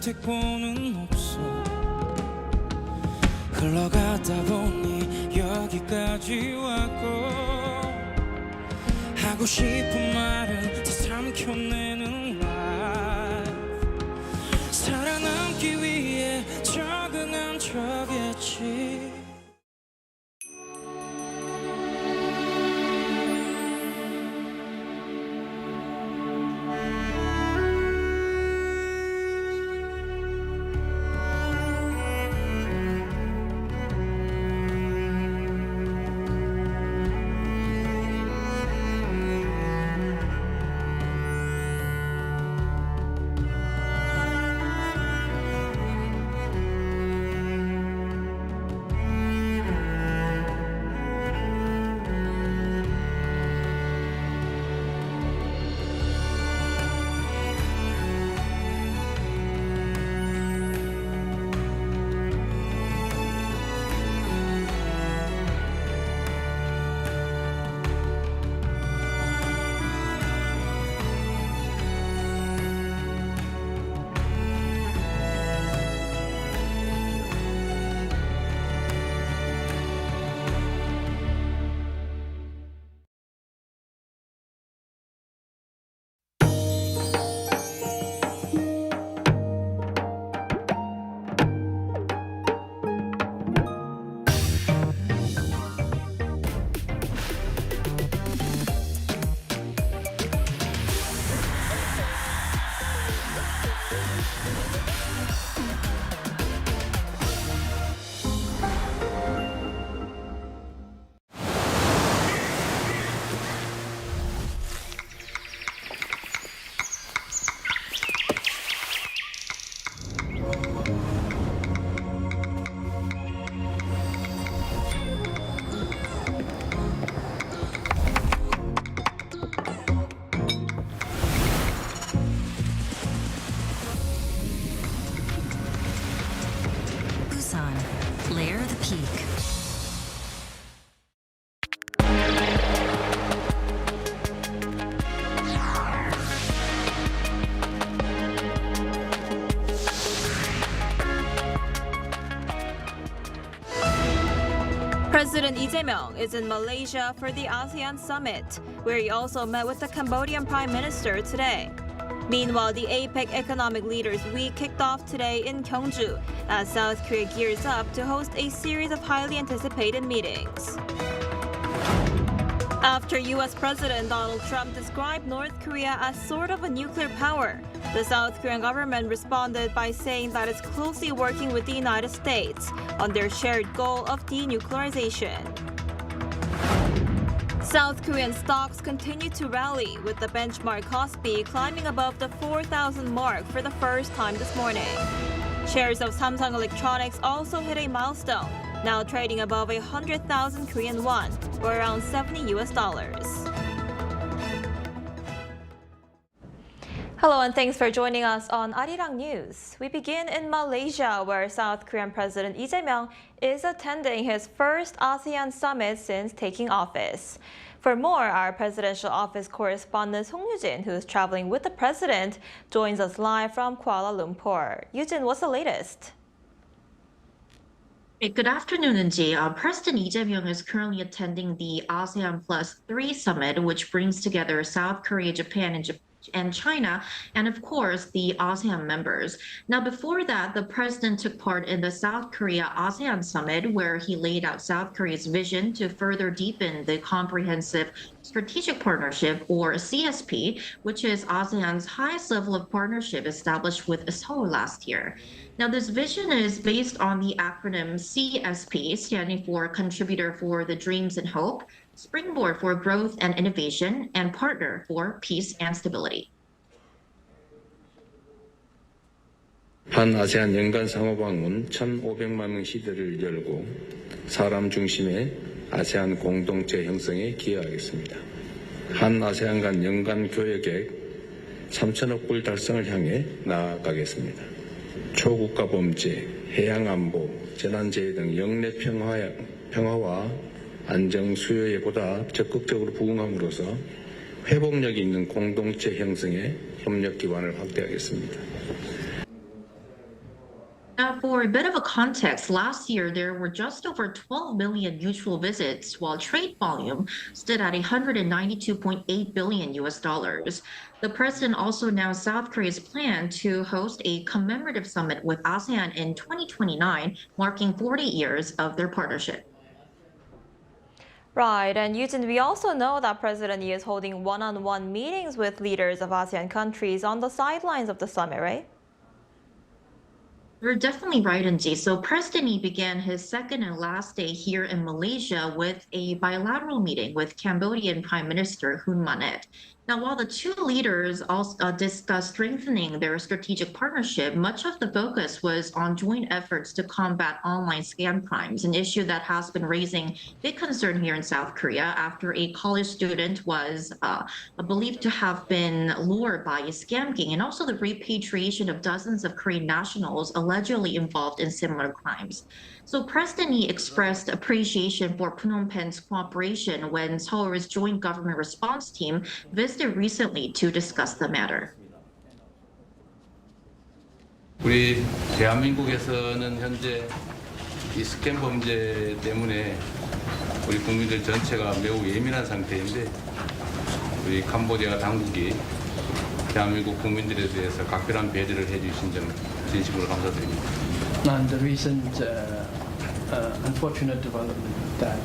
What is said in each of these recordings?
선택권은 없어. 흘러가다 보니 여기까지 왔고 하고 싶은 말은 다 삼켜내는 life. 살아남기 위해 적응한 척했지. President Lee Jae-myung is in Malaysia for the ASEAN summit, where he also met with the Cambodian Prime Minister today. Meanwhile, the APEC Economic Leaders Week kicked off today in Gyeongju as South Korea gears up to host a series of highly anticipated meetings. After U.S. President Donald Trump described North Korea as sort of a nuclear power, the South Korean government responded by saying that it's closely working with the United States on their shared goal of denuclearization. South Korean stocks continue to rally, with the benchmark KOSPI climbing above the 4,000 mark for the first time this morning. Shares of Samsung Electronics also hit a milestone, now trading above 100,000 Korean won, or around $70 US. Hello and thanks for joining us on Arirang News. We begin in Malaysia, where South Korean President Lee Jae-myung is attending his first ASEAN summit since taking office. For more, our presidential office correspondent Song Yoo-jin, who is traveling with the president, joins us live from Kuala Lumpur. Yoo-jin, what's the latest? Good afternoon, Eunji. President Lee Jae-myung is currently attending the ASEAN Plus 3 summit, which brings together South Korea, Japan, and China, and of course, the ASEAN members. Now, before that, the president took part in the South Korea ASEAN summit, where he laid out South Korea's vision to further deepen the Comprehensive Strategic Partnership, or CSP, which is ASEAN's highest level of partnership established with Seoul last year. Now, this vision is based on the acronym CSP, standing for Contributor for the Dreams and Hope, Springboard for Growth and Innovation, and Partner for Peace and Stability. 한 아세안 연간 상호방문 1,500만 명 시대를 열고 사람 중심의 아세안 공동체 형성에 기여하겠습니다. 한 아세안 간 연간 교역액 3천억 불 달성을 향해 나아가겠습니다. 초국가 범죄, 해양 안보, 재난재해 등 영내 평화와 안정 수요에 보다 적극적으로 부응함으로써 회복력 있는 공동체 형성에 협력 기반을 확대하겠습니다. Now, for a bit of a context, last year there were just over 12 million mutual visits, while trade volume stood at 192.8 billion US dollars. The president also announced South Korea's plan to host a commemorative summit with ASEAN in 2029, marking 40 years of their partnership. Right, and Eugene, we also know that President Lee is holding one-on-one meetings with leaders of ASEAN countries on the sidelines of the summit, right? You're definitely right, Anji. So President Lee began his second and last day here in Malaysia with a bilateral meeting with Cambodian Prime Minister Hun Manet. Now, while the two leaders also discussed strengthening their strategic partnership, much of the focus was on joint efforts to combat online scam crimes, an issue that has been raising big concern here in South Korea after a college student was believed to have been lured by a scam gang, and also the repatriation of dozens of Korean nationals allegedly involved in similar crimes. So President Lee expressed appreciation for Phnom Penh's cooperation when Seoul's joint government response team visited recently to discuss the matter. 우리 대한민국에서는 현재 이 스캠 범죄 때문에 우리 국민들 전체가 매우 예민한 상태인데 우리 캄보디아 당국이 대한민국 국민들에 대해서 각별한 배려를 해주신 점 진심으로 감사드립니다. And the recent unfortunate development that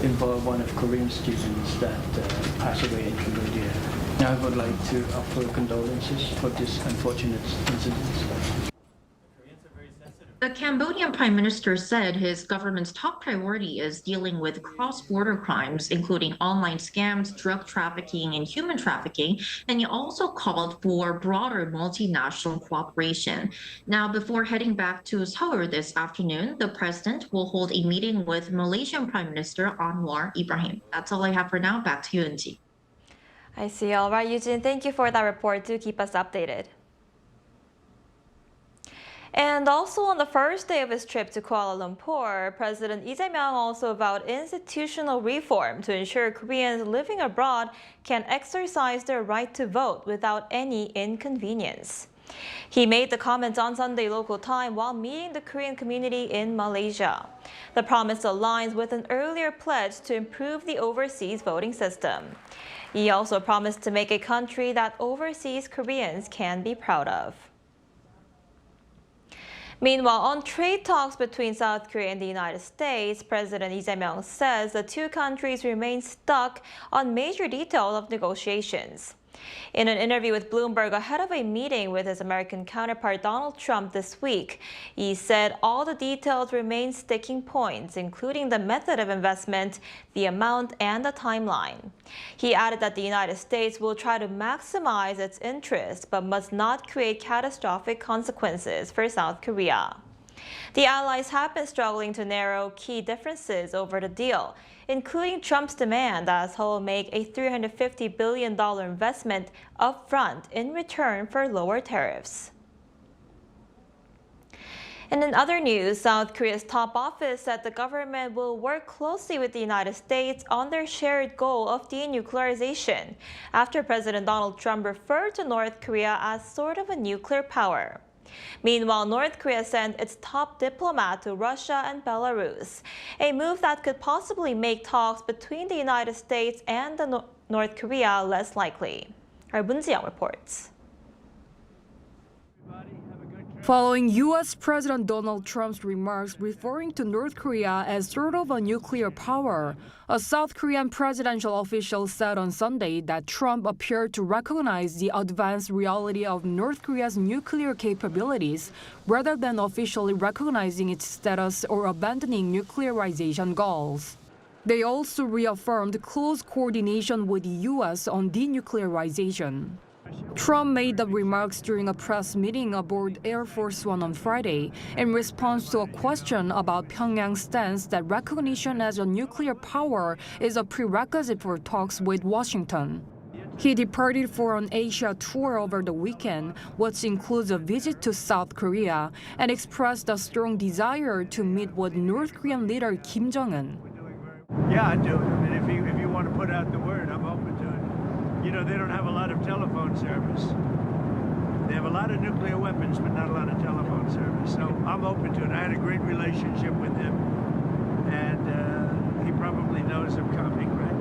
involved one of Korean students that passed away in Cambodia. I would like to offer condolences for this unfortunate incident. The Cambodian Prime Minister said his government's top priority is dealing with cross-border crimes, including online scams, drug trafficking, and human trafficking, and he also called for broader multinational cooperation. Now, before heading back to Seoul this afternoon, the president will hold a meeting with Malaysian Prime Minister Anwar Ibrahim. That's all I have for now. Back to you, Anji. I see. All right, Eugene, thank you for that report. Do keep us updated. And also on the first day of his trip to Kuala Lumpur, President Lee Jae-myung also vowed institutional reform to ensure Koreans living abroad can exercise their right to vote without any inconvenience. He made the comments on Sunday local time while meeting the Korean community in Malaysia. The promise aligns with an earlier pledge to improve the overseas voting system. He also promised to make a country that overseas Koreans can be proud of. Meanwhile, on trade talks between South Korea and the United States, President Lee Jae-myung says the two countries remain stuck on major details of negotiations. In an interview with Bloomberg ahead of a meeting with his American counterpart Donald Trump this week, he said all the details remain sticking points, including the method of investment, the amount, and the timeline. He added that the United States will try to maximize its interests, but must not create catastrophic consequences for South Korea. The allies have been struggling to narrow key differences over the deal, including Trump's demand that Seoul make a $350 billion investment upfront in return for lower tariffs. And in other news, South Korea's top office said the government will work closely with the United States on their shared goal of denuclearization, after President Donald Trump referred to North Korea as sort of a nuclear power. Meanwhile, North Korea sent its top diplomat to Russia and Belarus, a move that could possibly make talks between the United States and North Korea less likely. Our Moon Ji-young reports. Following U.S. President Donald Trump's remarks referring to North Korea as sort of a nuclear power, a South Korean presidential official said on Sunday that Trump appeared to recognize the advanced reality of North Korea's nuclear capabilities rather than officially recognizing its status or abandoning nuclearization goals. They also reaffirmed close coordination with the U.S. on denuclearization. Trump made the remarks during a press meeting aboard Air Force One on Friday in response to a question about Pyongyang's stance that recognition as a nuclear power is a prerequisite for talks with Washington. He departed for an Asia tour over the weekend, which includes a visit to South Korea, and expressed a strong desire to meet with North Korean leader Kim Jong-un. Yeah, I do. I mean, if you want to put out the word, I'm open to it. You know, they don't have a lot of telephone service. They have a lot of nuclear weapons, but not a lot of telephone service. So I'm open to it. I had a great relationship with him, and he probably knows I'm coming, right?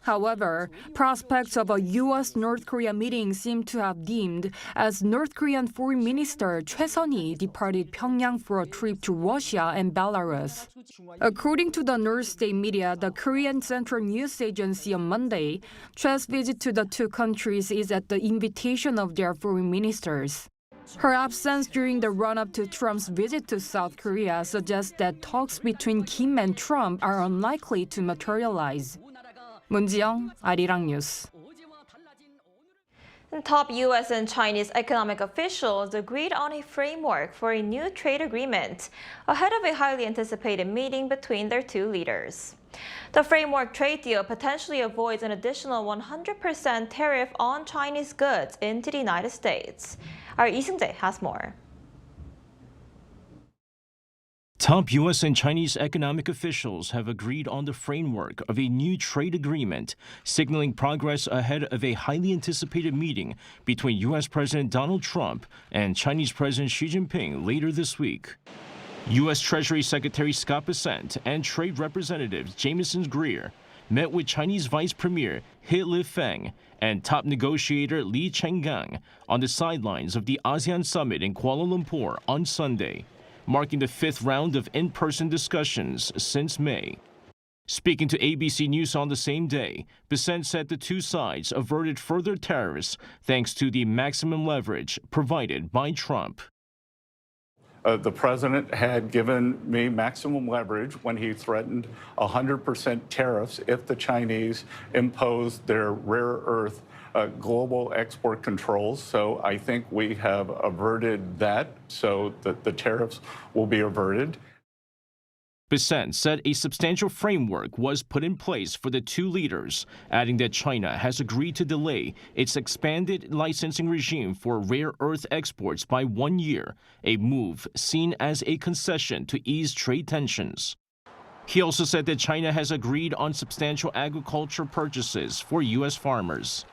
However, prospects of a U.S.-North Korea meeting seem to have dimmed as North Korean Foreign Minister Choi Sun-hee departed Pyeongyang for a trip to Russia and Belarus. According to the North State media, the Korean Central News Agency on Monday, Choi's visit to the two countries is at the invitation of their foreign ministers. Her absence during the run-up to Trump's visit to South Korea suggests that talks between Kim and Trump are unlikely to materialize. 문지영, 아리랑 뉴스. Top U.S. and Chinese economic officials agreed on a framework for a new trade agreement ahead of a highly anticipated meeting between their two leaders. The framework trade deal potentially avoids an additional 100% tariff on Chinese goods into the United States. Our Lee Seung-jae has more. Top U.S. and Chinese economic officials have agreed on the framework of a new trade agreement, signaling progress ahead of a highly anticipated meeting between U.S. President Donald Trump and Chinese President Xi Jinping later this week. U.S. Treasury Secretary Scott Bessent and Trade Representative Jameson Greer met with Chinese Vice Premier He Lifeng and top negotiator Li Chenggang on the sidelines of the ASEAN summit in Kuala Lumpur on Sunday, marking the fifth round of in-person discussions since May. Speaking to ABC News on the same day, Bessent said the two sides averted further tariffs thanks to the maximum leverage provided by Trump. The president had given me maximum leverage when he threatened 100% tariffs if the Chinese imposed their rare earth global export controls. So I think we have averted that so that the tariffs will be averted. Bessent said a substantial framework was put in place for the two leaders, adding that China has agreed to delay its expanded licensing regime for rare earth exports by 1 year, a move seen as a concession to ease trade tensions. He also said that China has agreed on substantial agriculture purchases for U.S. farmers.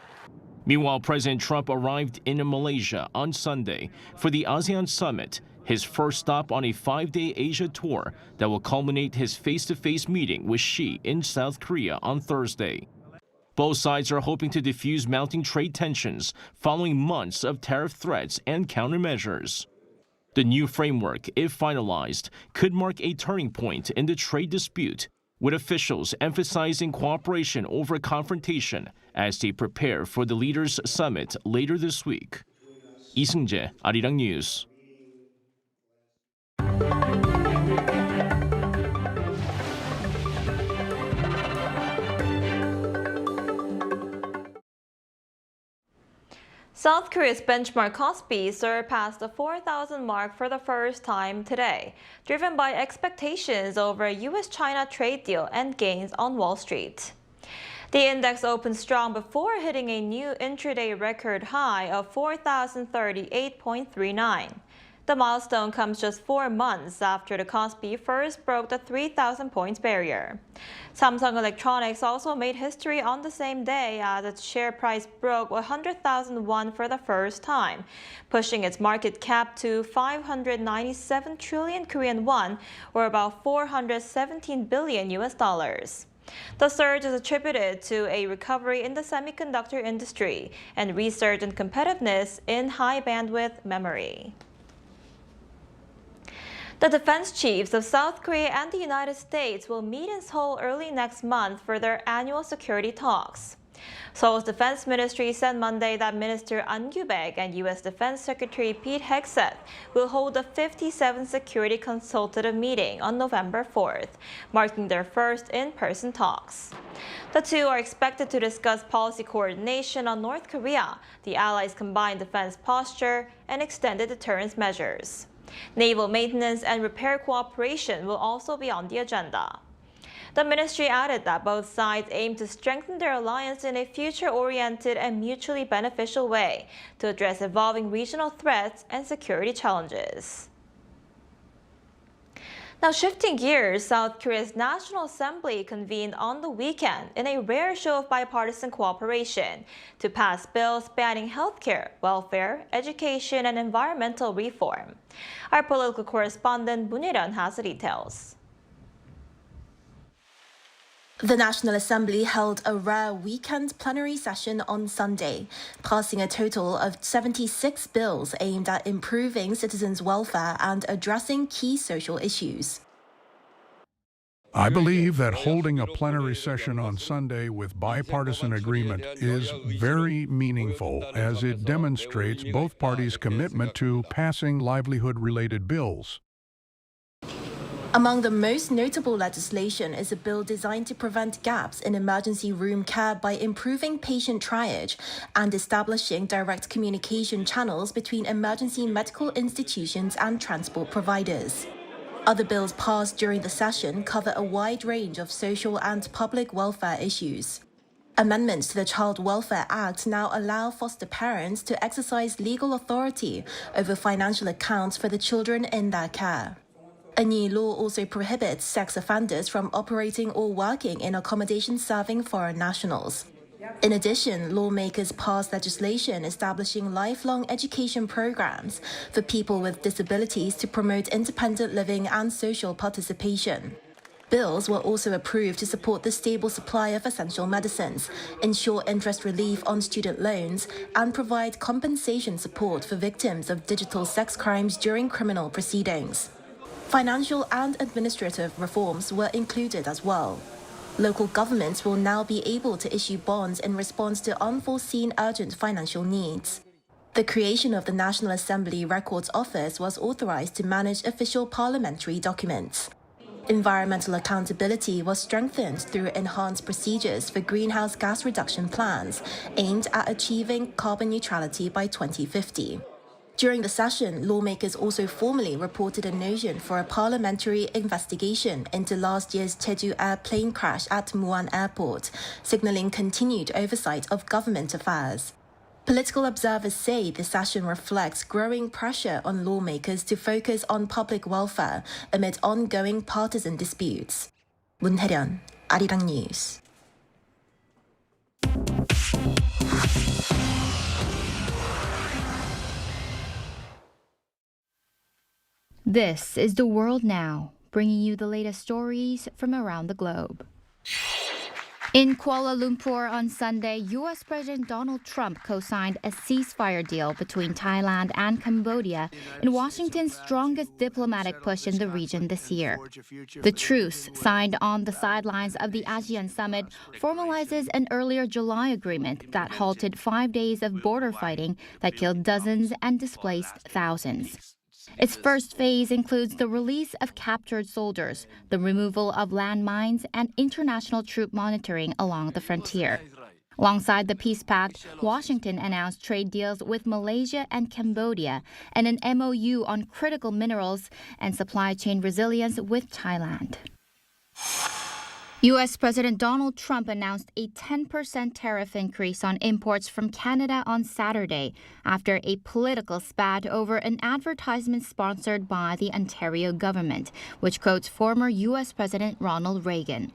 Meanwhile, President Trump arrived in Malaysia on Sunday for the ASEAN summit, his first stop on a 5-day Asia tour that will culminate his face-to-face meeting with Xi in South Korea on Thursday. Both sides are hoping to defuse mounting trade tensions following months of tariff threats and countermeasures. The new framework, if finalized, could mark a turning point in the trade dispute, with officials emphasizing cooperation over confrontation as they prepare for the leaders' summit later this week. Lee Seung-jae, Arirang News. South Korea's benchmark KOSPI surpassed the 4,000 mark for the first time today, driven by expectations over a U.S.-China trade deal and gains on Wall Street. The index opened strong before hitting a new intraday record high of 4,038.39. The milestone comes just 4 months after the KOSPI first broke the 3,000 points barrier. Samsung Electronics also made history on the same day as its share price broke 100,000 won for the first time, pushing its market cap to 597 trillion Korean won, or about 417 billion US dollars. The surge is attributed to a recovery in the semiconductor industry and resurgent competitiveness in high-bandwidth memory. The defense chiefs of South Korea and the United States will meet in Seoul early next month for their annual security talks. Seoul's defense ministry said Monday that Minister An Kyu-baek and U.S. Defense Secretary Pete Hegseth will hold the 57th Security Consultative Meeting on November 4th, marking their first in-person talks. The two are expected to discuss policy coordination on North Korea, the allies' combined defense posture, and extended deterrence measures. Naval maintenance and repair cooperation will also be on the agenda. The ministry added that both sides aim to strengthen their alliance in a future-oriented and mutually beneficial way to address evolving regional threats and security challenges. Now, shifting gears, South Korea's National Assembly convened on the weekend in a rare show of bipartisan cooperation to pass bills banning healthcare, welfare, education, and environmental reform. Our political correspondent Moon Hee-ryun has the details. The National Assembly held a rare weekend plenary session on Sunday, passing a total of 76 bills aimed at improving citizens' welfare and addressing key social issues. I believe that holding a plenary session on Sunday with bipartisan agreement is very meaningful, as it demonstrates both parties' commitment to passing livelihood-related bills. Among the most notable legislation is a bill designed to prevent gaps in emergency room care by improving patient triage and establishing direct communication channels between emergency medical institutions and transport providers. Other bills passed during the session cover a wide range of social and public welfare issues. Amendments to the Child Welfare Act now allow foster parents to exercise legal authority over financial accounts for the children in their care. A new law also prohibits sex offenders from operating or working in accommodations serving foreign nationals. In addition, lawmakers passed legislation establishing lifelong education programs for people with disabilities to promote independent living and social participation. Bills were also approved to support the stable supply of essential medicines, ensure interest relief on student loans, and provide compensation support for victims of digital sex crimes during criminal proceedings. Financial and administrative reforms were included as well. Local governments will now be able to issue bonds in response to unforeseen urgent financial needs. The creation of the National Assembly Records Office was authorized to manage official parliamentary documents. Environmental accountability was strengthened through enhanced procedures for greenhouse gas reduction plans aimed at achieving carbon neutrality by 2050. During the session, lawmakers also formally reported a notion for a parliamentary investigation into last year's Jeju Air plane crash at Muan Airport, signaling continued oversight of government affairs. Political observers say the session reflects growing pressure on lawmakers to focus on public welfare amid ongoing partisan disputes. Moon Hee-ryun, Arirang News. This is The World Now, bringing you the latest stories from around the globe. In Kuala Lumpur on Sunday, U.S. President Donald Trump co-signed a ceasefire deal between Thailand and Cambodia in Washington's strongest diplomatic push in the region this year. The truce, signed on the sidelines of the ASEAN summit, formalizes an earlier July agreement that halted 5 days of border fighting that killed dozens and displaced thousands. Its first phase includes the release of captured soldiers, the removal of landmines, and international troop monitoring along the frontier. Alongside the peace pact, Washington announced trade deals with Malaysia and Cambodia and an MOU on critical minerals and supply chain resilience with Thailand. U.S. President Donald Trump announced a 10% tariff increase on imports from Canada on Saturday after a political spat over an advertisement sponsored by the Ontario government, which quotes former U.S. President Ronald Reagan.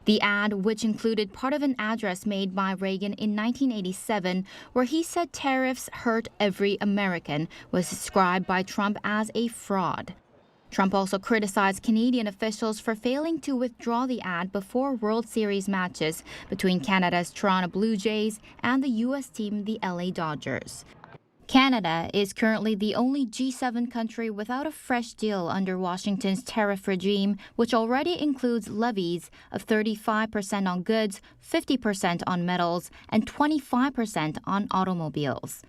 The ad, which included part of an address made by Reagan in 1987, where he said tariffs hurt every American, was described by Trump as a fraud. Trump also criticized Canadian officials for failing to withdraw the ad before World Series matches between Canada's Toronto Blue Jays and the U.S. team, the LA Dodgers. Canada is currently the only G7 country without a fresh deal under Washington's tariff regime, which already includes levies of 35% on goods, 50% on metals, and 25% on automobiles.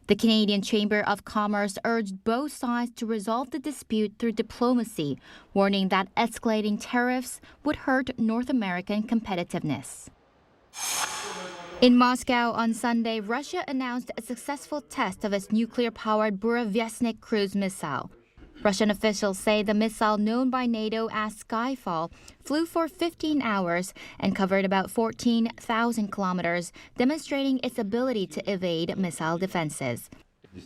The Canadian Chamber of Commerce urged both sides to resolve the dispute through diplomacy, warning that escalating tariffs would hurt North American competitiveness. In Moscow on Sunday, Russia announced a successful test of its nuclear-powered Burevestnik cruise missile. Russian officials say the missile, known by NATO as Skyfall, flew for 15 hours and covered about 14,000 kilometers, demonstrating its ability to evade missile defenses.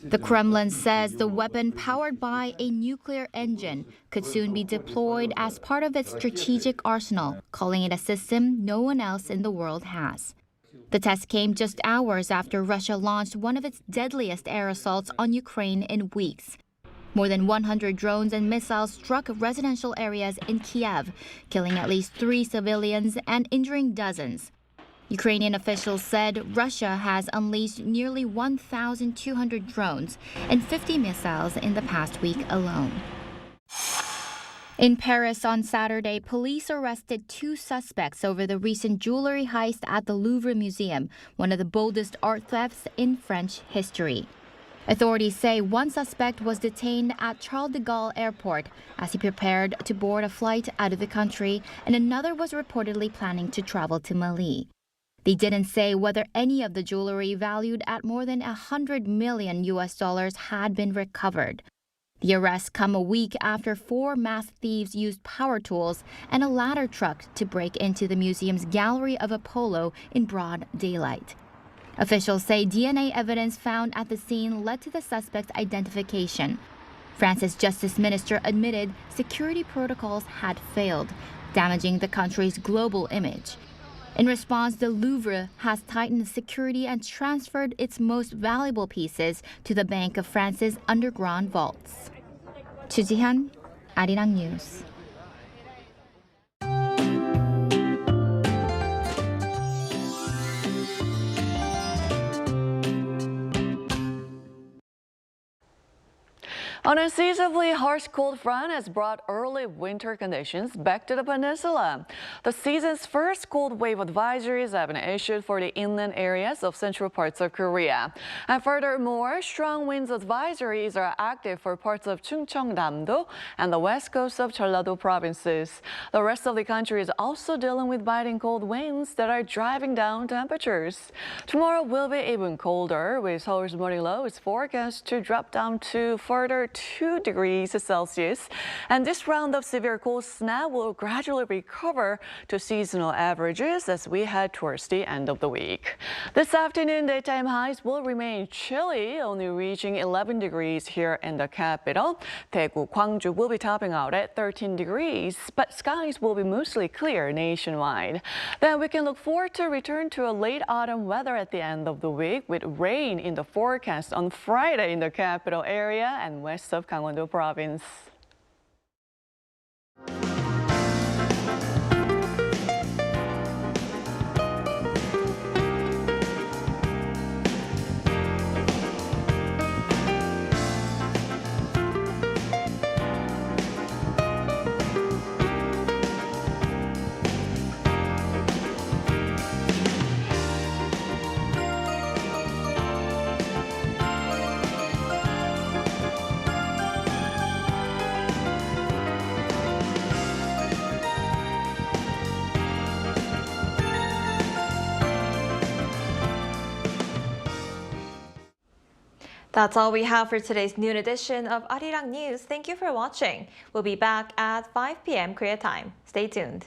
The Kremlin says the weapon, powered by a nuclear engine, could soon be deployed as part of its strategic arsenal, calling it a system no one else in the world has. The test came just hours after Russia launched one of its deadliest air assaults on Ukraine in weeks. More than 100 drones and missiles struck residential areas in Kiev, killing at least 3 civilians and injuring dozens. Ukrainian officials said Russia has unleashed nearly 1,200 drones and 50 missiles in the past week alone. In Paris on Saturday, police arrested 2 suspects over the recent jewelry heist at the Louvre Museum, one of the boldest art thefts in French history. Authorities say one suspect was detained at Charles de Gaulle Airport as he prepared to board a flight out of the country, and another was reportedly planning to travel to Mali. They didn't say whether any of the jewelry valued at more than $100 million had been recovered. The arrests come a week after 4 masked thieves used power tools and a ladder truck to break into the museum's Gallery of Apollo in broad daylight. Officials say DNA evidence found at the scene led to the suspect's identification. France's justice minister admitted security protocols had failed, damaging the country's global image. In response, the Louvre has tightened security and transferred its most valuable pieces to the Bank of France's underground vaults. Chu Ji-hyun, Arirang News. An unseasonably harsh cold front has brought early winter conditions back to the peninsula. The season's first cold wave advisories have been issued for the inland areas of central parts of Korea. And furthermore, strong winds advisories are active for parts of Chungcheong-namdo and the west coast of Jeollado provinces. The rest of the country is also dealing with biting cold winds that are driving down temperatures. Tomorrow will be even colder, with Seoul's morning low is forecast to drop down to further 2 degrees Celsius, and this round of severe cold snap will gradually recover to seasonal averages as we head towards the end of the week. This afternoon, daytime highs will remain chilly, only reaching 11 degrees here in the capital. Daegu, Gwangju will be topping out at 13 degrees, but skies will be mostly clear nationwide. Then we can look forward to return to a late autumn weather at the end of the week, with rain in the forecast on Friday in the capital area and west of Gangwon-do province. That's all we have for today's noon edition of Arirang News. Thank you for watching. We'll be back at 5 p.m. Korea time. Stay tuned.